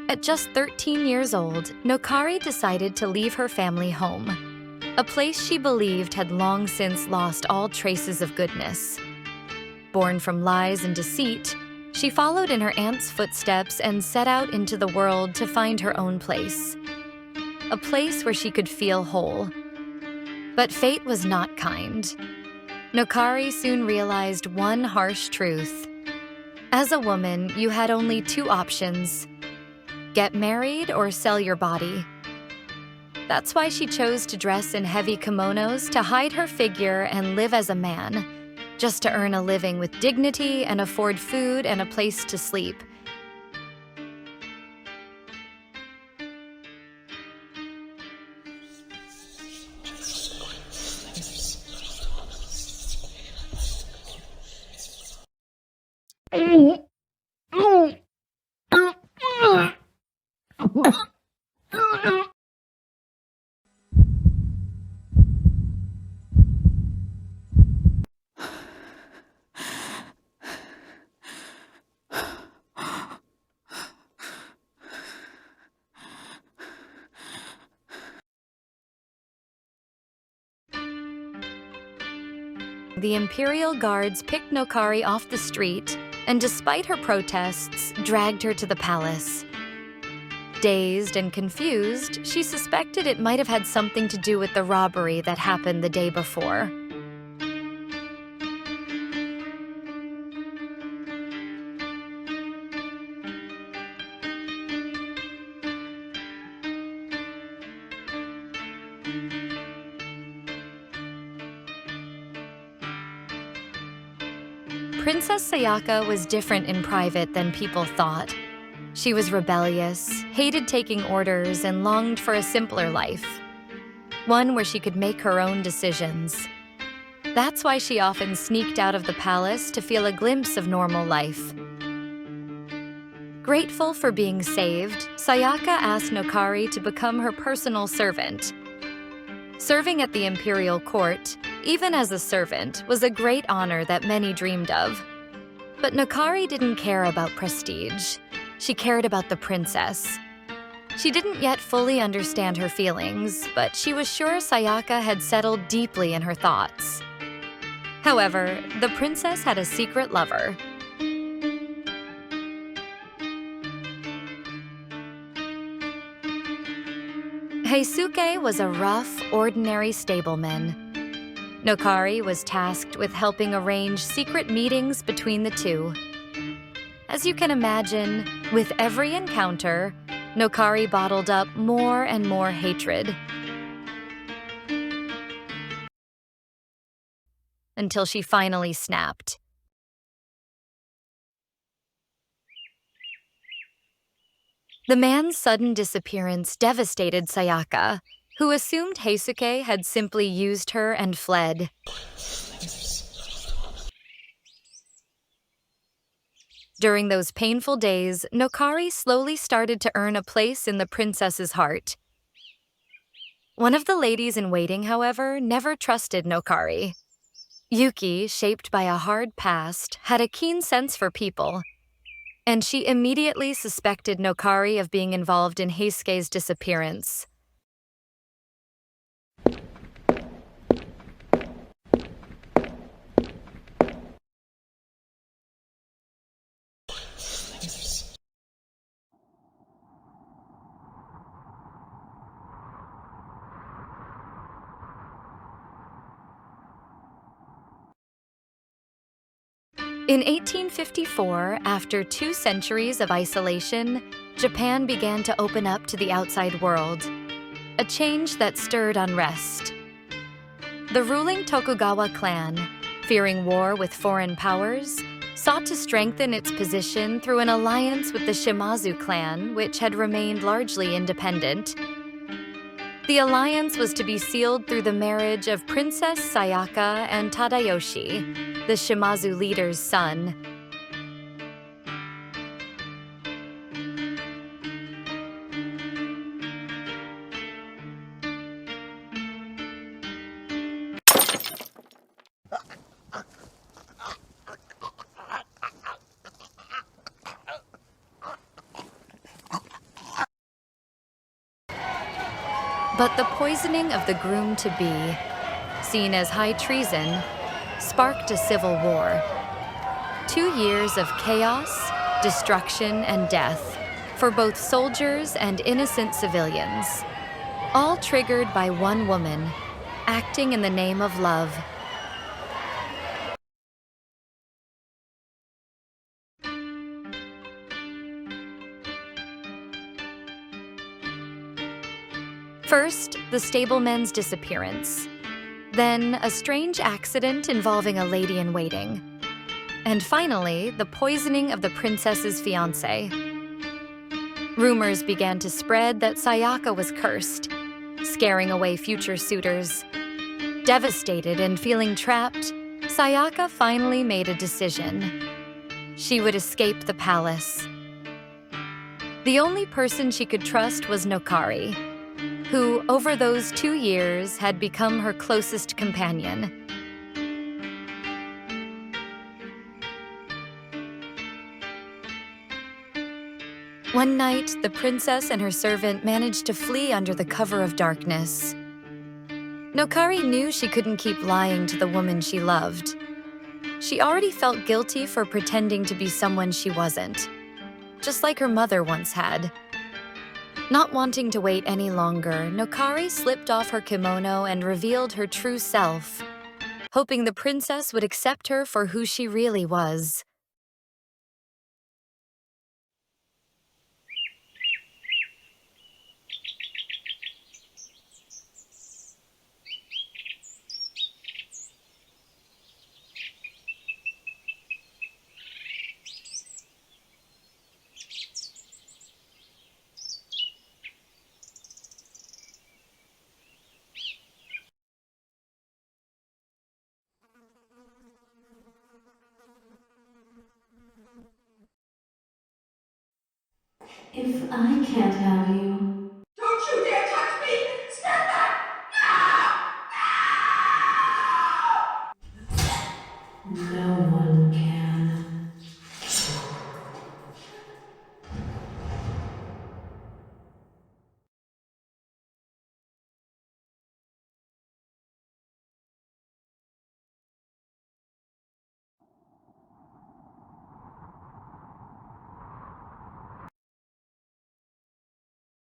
At just 13 years old, Nokari decided to leave her family home, a place she believed had long since lost all traces of goodness. Born from lies and deceit, she followed in her aunt's footsteps and set out into the world to find her own place. A place where she could feel whole. But fate was not kind. Nokari soon realized one harsh truth. As a woman, you had only two options: get married or sell your body. That's why she chose to dress in heavy kimonos to hide her figure and live as a man, just to earn a living with dignity and afford food and a place to sleep. The imperial guards picked Nokari off the street and, despite her protests, dragged her to the palace. Dazed and confused, she suspected it might have had something to do with the robbery that happened the day before. Princess Sayaka was different in private than people thought. She was rebellious, hated taking orders, and longed for a simpler life. One where she could make her own decisions. That's why she often sneaked out of the palace to feel a glimpse of normal life. Grateful for being saved, Sayaka asked Nokari to become her personal servant. Serving at the imperial court, even as a servant, was a great honor that many dreamed of. But Nokari didn't care about prestige. She cared about the princess. She didn't yet fully understand her feelings, but she was sure Sayaka had settled deeply in her thoughts. However, the princess had a secret lover. Heisuke was a rough, ordinary stableman. Nokari was tasked with helping arrange secret meetings between the two. As you can imagine, with every encounter, Nokari bottled up more and more hatred. Until she finally snapped. The man's sudden disappearance devastated Sayaka, who assumed Heisuke had simply used her and fled. During those painful days, Nokari slowly started to earn a place in the princess's heart. One of the ladies-in-waiting, however, never trusted Nokari. Yuki, shaped by a hard past, had a keen sense for people, and she immediately suspected Nokari of being involved in Heisuke's disappearance. In 1854, after 2 centuries of isolation, Japan began to open up to the outside world, a change that stirred unrest. The ruling Tokugawa clan, fearing war with foreign powers, sought to strengthen its position through an alliance with the Shimazu clan, which had remained largely independent. The alliance was to be sealed through the marriage of Princess Sayaka and Tadayoshi, the Shimazu leader's son. But the poisoning of the groom-to-be, seen as high treason, sparked a civil war. 2 years of chaos, destruction, and death for both soldiers and innocent civilians, all triggered by one woman acting in the name of love. First, the stableman's disappearance. Then, a strange accident involving a lady-in-waiting. And finally, the poisoning of the princess's fiancé. Rumors began to spread that Sayaka was cursed, scaring away future suitors. Devastated and feeling trapped, Sayaka finally made a decision. She would escape the palace. The only person she could trust was Nokari, who, over those 2 years, had become her closest companion. One night, the princess and her servant managed to flee under the cover of darkness. Nokari knew she couldn't keep lying to the woman she loved. She already felt guilty for pretending to be someone she wasn't, just like her mother once had. Not wanting to wait any longer, Nokari slipped off her kimono and revealed her true self, hoping the princess would accept her for who she really was. If I can't have you,